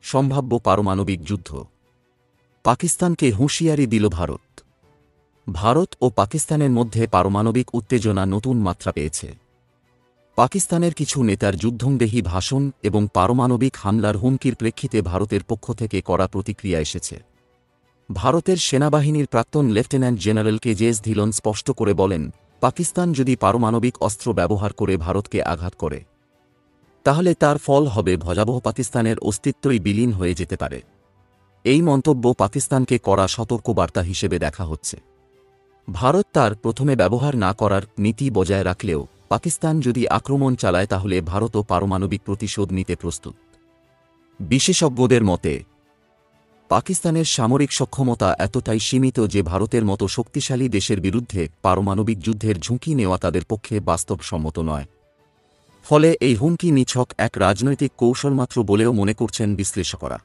সম্ভাব্য পারমাণবিক যুদ্ধ। পাকিস্তানকে হুঁশিয়ারি দিল ভারত। ভারত ও পাকিস্তানের মধ্যে পারমাণবিক উত্তেজনা নতুন মাত্রা পেয়েছে। পাকিস্তানের কিছু নেতার যুদ্ধংদেহী ভাষণ এবং পারমাণবিক হামলার হুমকির প্রেক্ষিতে ভারতের পক্ষ থেকে কড়া প্রতিক্রিয়া এসেছে। ভারতের সেনাবাহিনীর প্রাক্তন লেফটেন্যান্ট জেনারেল কেজেএস ধিলন স্পষ্ট করে বলেন, পাকিস্তান যদি পারমাণবিক অস্ত্র ব্যবহার করে ভারতকে আঘাত করে তাহলে তার ফল হবে ভয়াবহ, পাকিস্তানের অস্তিত্বই বিলীন হয়ে যেতে পারে। এই মন্তব্য পাকিস্তানকে কড়া সতর্কবার্তা হিসেবে দেখা হচ্ছে। ভারত তার প্রথমে ব্যবহার না করার নীতি বজায় রাখলেও পাকিস্তান যদি আক্রমণ চালায় তাহলে ভারতও পারমাণবিক প্রতিশোধ নিতে প্রস্তুত। বিশেষজ্ঞদের মতে, পাকিস্তানের সামরিক সক্ষমতা এতটাই সীমিত যে ভারতের মতো শক্তিশালী দেশের বিরুদ্ধে পারমাণবিক যুদ্ধের ঝুঁকি নেওয়া তাদের পক্ষে বাস্তবসম্মত নয়। ফলে এই হুমকি নিছক এক রাজনৈতিক কৌশল মাত্র বলেও মনে করছেন বিশ্লেষকরা।